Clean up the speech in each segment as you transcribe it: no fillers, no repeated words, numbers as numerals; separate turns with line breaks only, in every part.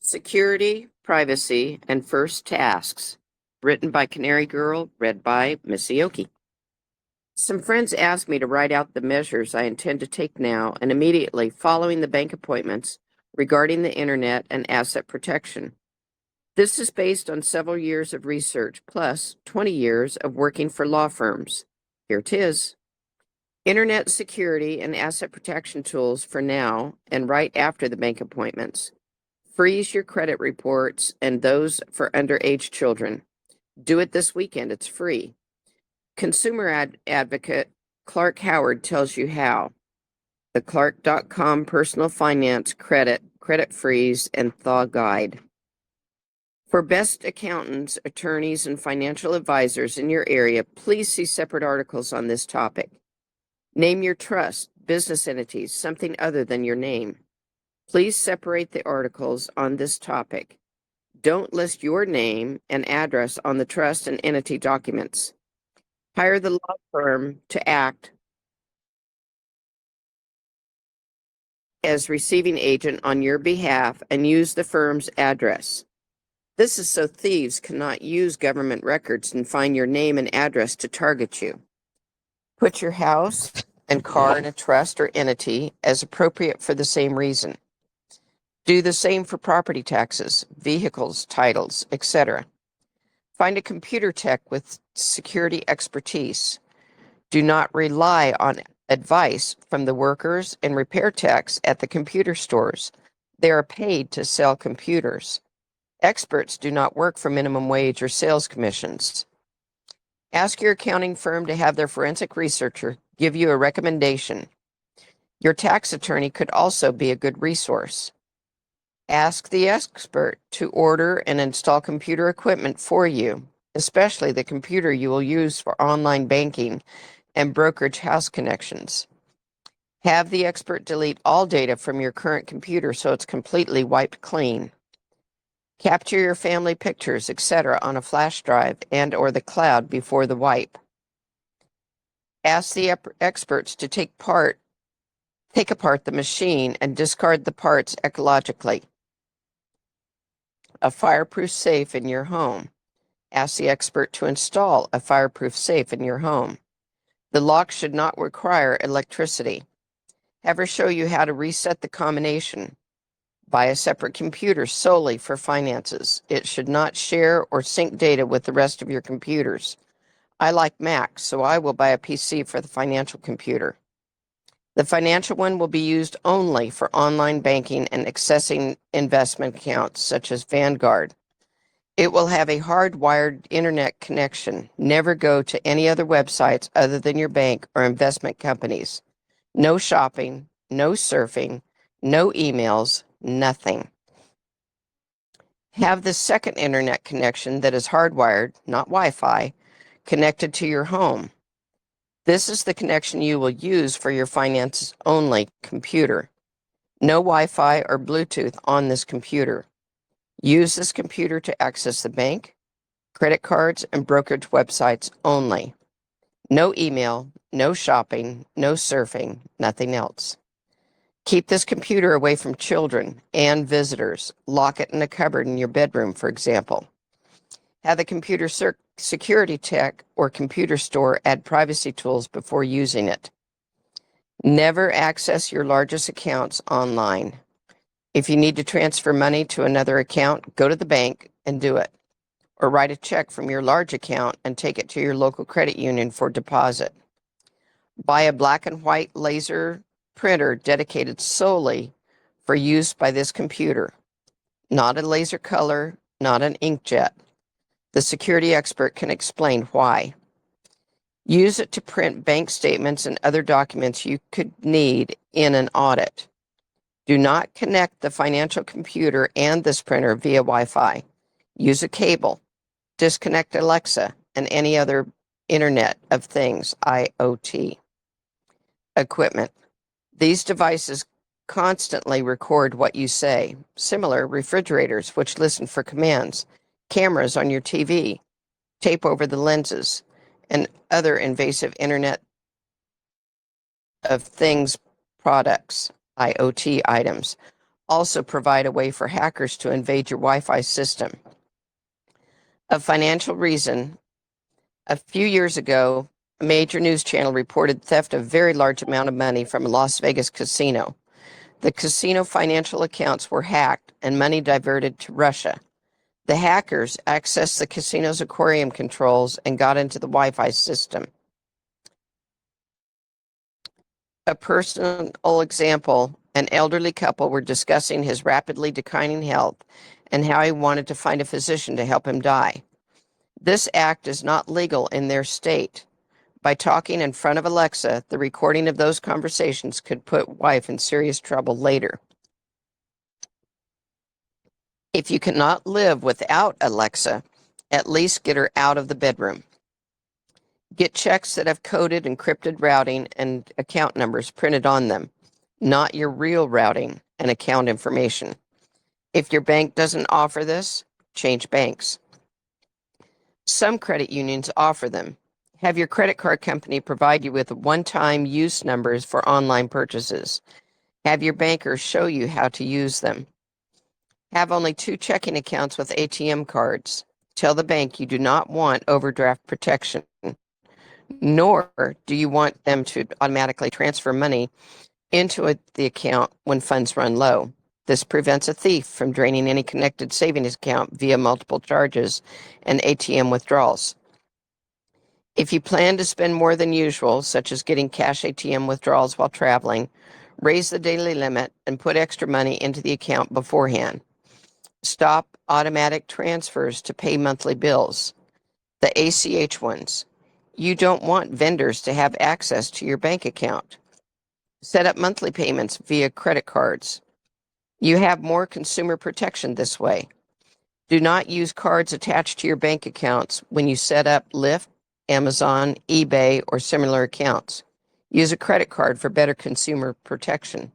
Security, Privacy, and First Tasks. Written by Canary Girl, read by Missy Oki. Some friends asked me to write out the measures I intend to take now and immediately following the bank appointments regarding the internet and asset protection. This is based on several years of research plus 20 years of working for law firms. Here it is. Internet security and asset protection tools for now and right after the bank appointments. Freeze your credit reports and those for underage children. Do it this weekend. It's free. Consumer advocate Clark Howard tells you how. The Clark.com Personal Finance Credit Freeze and Thaw Guide. For best accountants, attorneys, and financial advisors in your area, please see separate articles on this topic. Name your trust, business entities, something other than your name. Please separate the articles on this topic. Don't list your name and address on the trust and entity documents. Hire the law firm to act as receiving agent on your behalf and use the firm's address. This is so thieves cannot use government records and find your name and address to target you. Put your house and car in a trust or entity as appropriate for the same reason. Do the same for property taxes, vehicles, titles, etc. Find a computer tech with security expertise. Do not rely on advice from the workers and repair techs at the computer stores. They are paid to sell computers. Experts do not work for minimum wage or sales commissions. Ask your accounting firm to have their forensic researcher give you a recommendation. Your tax attorney could also be a good resource. Ask the expert to order and install computer equipment for you, especially the computer you will use for online banking and brokerage house connections. Have the expert delete all data from your current computer so it's completely wiped clean. Capture your family pictures, etc. on a flash drive and or the cloud before the wipe. Ask the experts to take apart the machine and discard the parts ecologically. A fireproof safe in your home. Ask the expert to install a fireproof safe in your home. The lock should not require electricity. Have her show you how to reset the combination. Buy a separate computer solely for finances. It should not share or sync data with the rest of your computers. I like Mac, so I will buy a PC for the financial computer. The financial one will be used only for online banking and accessing investment accounts such as Vanguard. It will have a hardwired internet connection. Never go to any other websites other than your bank or investment companies. No shopping, no surfing, no emails, nothing. Have the second internet connection that is hardwired, not Wi-Fi, connected to your home. This is the connection you will use for your finances-only computer. No Wi-Fi or Bluetooth on this computer. Use this computer to access the bank, credit cards, and brokerage websites only. No email, no shopping, no surfing, nothing else. Keep this computer away from children and visitors. Lock it in a cupboard in your bedroom, for example. Have the computer security tech or computer store add privacy tools before using it. Never access your largest accounts online. If you need to transfer money to another account, go to the bank and do it. Or write a check from your large account and take it to your local credit union for deposit. Buy a black and white laser printer dedicated solely for use by this computer. Not a laser color, not an inkjet. The security expert can explain why. Use it to print bank statements and other documents you could need in an audit. Do not connect the financial computer and this printer via Wi-Fi. Use a cable. Disconnect Alexa and any other Internet of Things, IoT. Equipment. These devices constantly record what you say. Similar refrigerators, which listen for commands. Cameras on your TV. Tape over the lenses. And other invasive Internet of Things products, IoT items. also provide a way for hackers to invade your Wi-Fi system. A financial reason, a few years ago, a major news channel reported theft of a very large amount of money from a Las Vegas casino. The casino financial accounts were hacked and money diverted to Russia. The hackers accessed the casino's aquarium controls and got into the Wi-Fi system. A personal example, an elderly couple were discussing his rapidly declining health and how he wanted to find a physician to help him die. This act is not legal in their state. By talking in front of Alexa, the recording of those conversations could put wife in serious trouble later. If you cannot live without Alexa, at least get her out of the bedroom. Get checks that have coded encrypted routing and account numbers printed on them, not your real routing and account information. If your bank doesn't offer this, change banks. Some credit unions offer them. Have your credit card company provide you with one-time use numbers for online purchases. Have your banker show you how to use them. Have only 2 checking accounts with ATM cards. Tell the bank you do not want overdraft protection, nor do you want them to automatically transfer money into the account when funds run low. This prevents a thief from draining any connected savings account via multiple charges and ATM withdrawals. If you plan to spend more than usual, such as getting cash ATM withdrawals while traveling, raise the daily limit and put extra money into the account beforehand. Stop automatic transfers to pay monthly bills, the ACH ones. You don't want vendors to have access to your bank account. Set up monthly payments via credit cards. You have more consumer protection this way. Do not use cards attached to your bank accounts when you set up Lyft, Amazon, eBay, or similar accounts. Use a credit card for better consumer protection.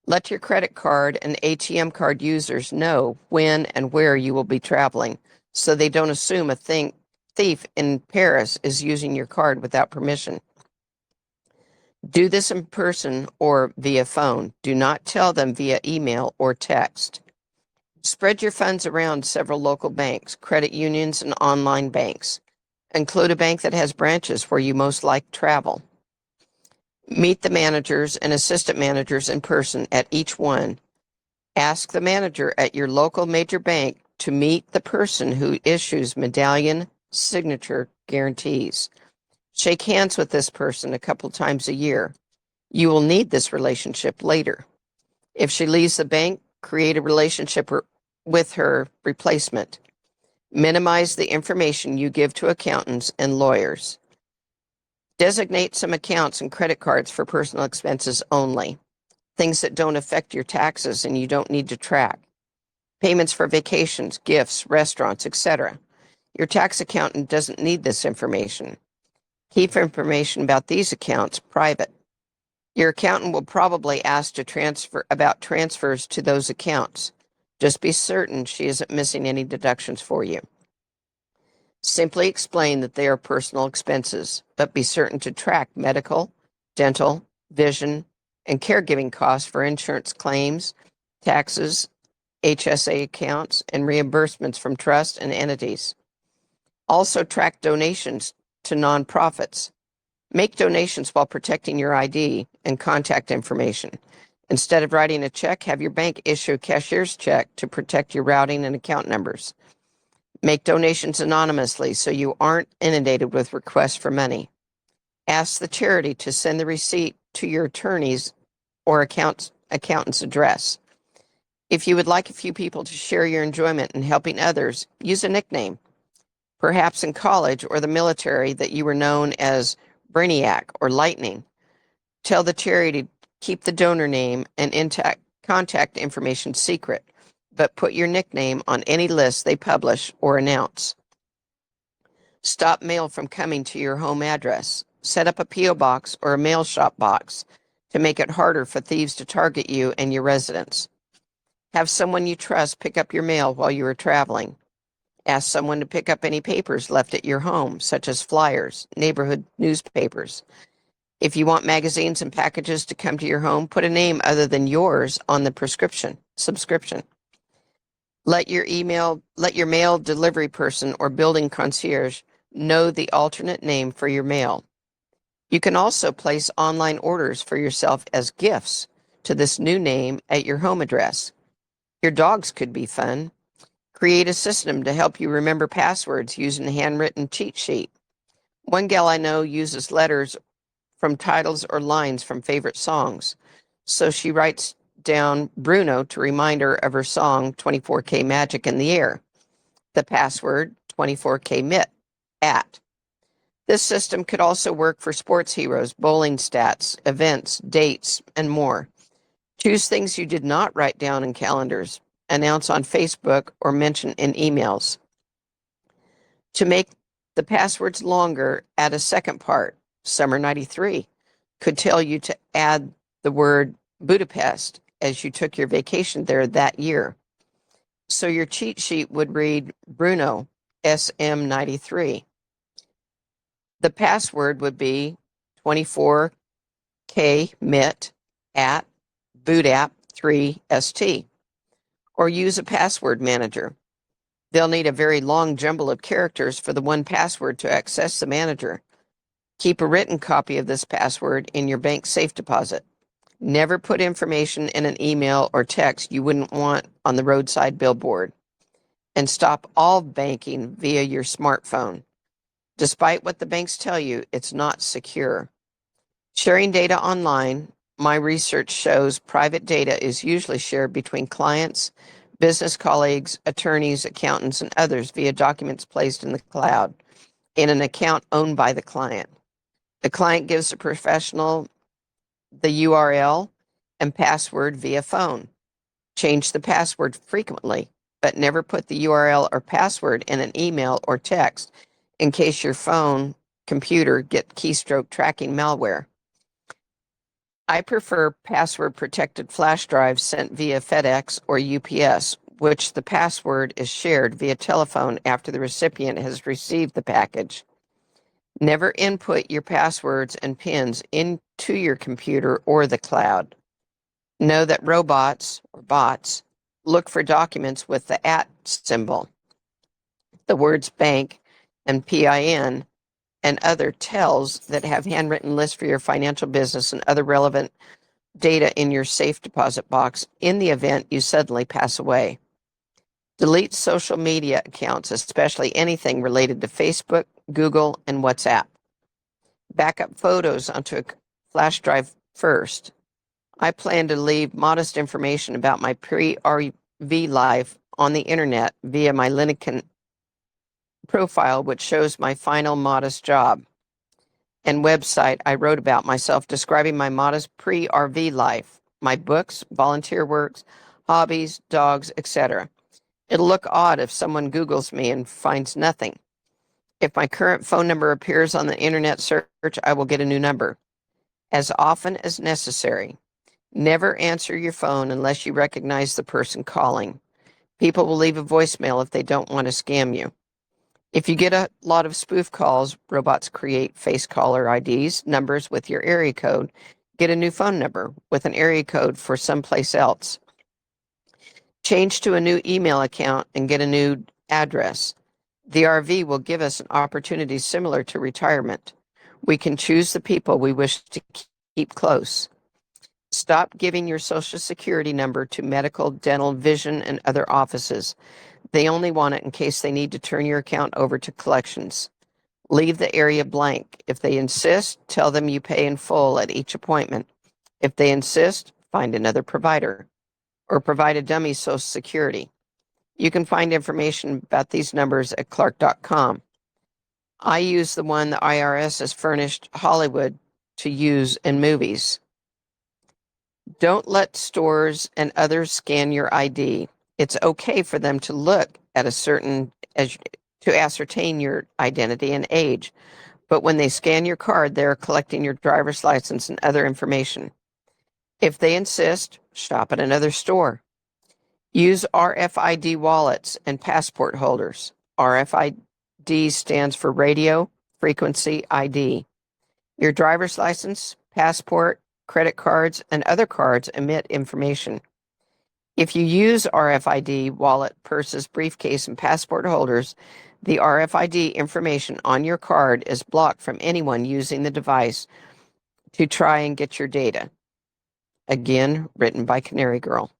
Let your credit card and ATM card users know when and where you will be traveling, so they don't assume a thief in Paris is using your card without permission. Do this in person or via phone. Do not tell them via email or text. Spread your funds around several local banks, credit unions, and online banks. Include a bank that has branches where you most like travel. Meet the managers and assistant managers in person at each one. Ask the manager at your local major bank to meet the person who issues medallion signature guarantees. Shake hands with this person a couple times a year. You will need this relationship later. If she leaves the bank, create a relationship with her replacement. Minimize the information you give to accountants and lawyers. Designate some accounts and credit cards for personal expenses only. Things that don't affect your taxes and you don't need to track. Payments for vacations, gifts, restaurants, etc. Your tax accountant doesn't need this information. Keep information about these accounts private. Your accountant will probably ask to transfers to those accounts. Just be certain she isn't missing any deductions for you. Simply explain that they are personal expenses, but be certain to track medical, dental, vision, and caregiving costs for insurance claims, taxes, HSA accounts, and reimbursements from trusts and entities. Also track donations to nonprofits. Make donations while protecting your ID and contact information. Instead of writing a check, have your bank issue a cashier's check to protect your routing and account numbers. Make donations anonymously so you aren't inundated with requests for money. Ask the charity to send the receipt to your attorney's or accountant's address. If you would like a few people to share your enjoyment in helping others, use a nickname. Perhaps in college or the military that you were known as Brainiac or Lightning. Tell the charity to keep the donor name and contact information secret, but put your nickname on any list they publish or announce. Stop mail from coming to your home address. Set up a P.O. box or a mail shop box to make it harder for thieves to target you and your residence. Have someone you trust pick up your mail while you are traveling. Ask someone to pick up any papers left at your home, such as flyers, neighborhood newspapers. If you want magazines and packages to come to your home, put a name other than yours on the subscription. Let your mail delivery person or building concierge know the alternate name for your mail. You can also place online orders for yourself as gifts to this new name at your home address. Your dogs could be fun. Create a system to help you remember passwords using a handwritten cheat sheet. One gal I know uses letters from titles or lines from favorite songs. So she writes down Bruno to remind her of her song 24K Magic in the Air. The password 24K MIT at. This system could also work for sports heroes, bowling stats, events, dates, and more. Choose things you did not write down in calendars, announce on Facebook, or mention in emails. To make the passwords longer, add a second part. Summer 93 could tell you to add the word Budapest as you took your vacation there that year. So your cheat sheet would read Bruno SM93. The password would be 24K MIT at bootap3st, or use a password manager. They'll need a very long jumble of characters for the one password to access the manager. Keep a written copy of this password in your bank safe deposit. Never put information in an email or text you wouldn't want on the roadside billboard. And stop all banking via your smartphone. Despite what the banks tell you, it's not secure. Sharing data online, my research shows private data is usually shared between clients, business colleagues, attorneys, accountants, and others via documents placed in the cloud in an account owned by the client. The client gives the professional the URL and password via phone. Change the password frequently, but never put the URL or password in an email or text in case your computer get keystroke tracking malware. I prefer password protected flash drives sent via FedEx or UPS, which the password is shared via telephone after the recipient has received the package. Never input your passwords and PINs into your computer or the cloud. Know that robots or bots look for documents with the @ symbol, the words bank and PIN, and other tells that have handwritten lists for your financial business and other relevant data in your safe deposit box in the event you suddenly pass away. Delete social media accounts, especially anything related to Facebook, Google, and WhatsApp. Backup photos onto a flash drive first. I plan to leave modest information about my pre-RV life on the internet via my LinkedIn profile, which shows my final modest job and website I wrote about myself, describing my modest pre-RV life, my books, volunteer works, hobbies, dogs, etc. It'll look odd if someone Googles me and finds nothing. If my current phone number appears on the internet search, I will get a new number. As often as necessary. Never answer your phone unless you recognize the person calling. People will leave a voicemail if they don't want to scam you. If you get a lot of spoof calls, robots create face caller IDs, numbers with your area code. Get a new phone number with an area code for someplace else. Change to a new email account and get a new address. The RV will give us an opportunity similar to retirement. We can choose the people we wish to keep close. Stop giving your Social Security number to medical, dental, vision, and other offices. They only want it in case they need to turn your account over to collections. Leave the area blank. If they insist, tell them you pay in full at each appointment. If they insist, find another provider or provide a dummy Social Security. You can find information about these numbers at Clark.com. I use the one the IRS has furnished Hollywood to use in movies. Don't let stores and others scan your ID. It's okay for them to look at to ascertain your identity and age. But when they scan your card, they're collecting your driver's license and other information. If they insist, shop at another store. Use RFID wallets and passport holders. RFID stands for radio frequency ID. Your driver's license, passport, credit cards, and other cards emit information. If you use RFID wallet, purses, briefcase, and passport holders, the RFID information on your card is blocked from anyone using the device to try and get your data. Again, written by Canary Girl.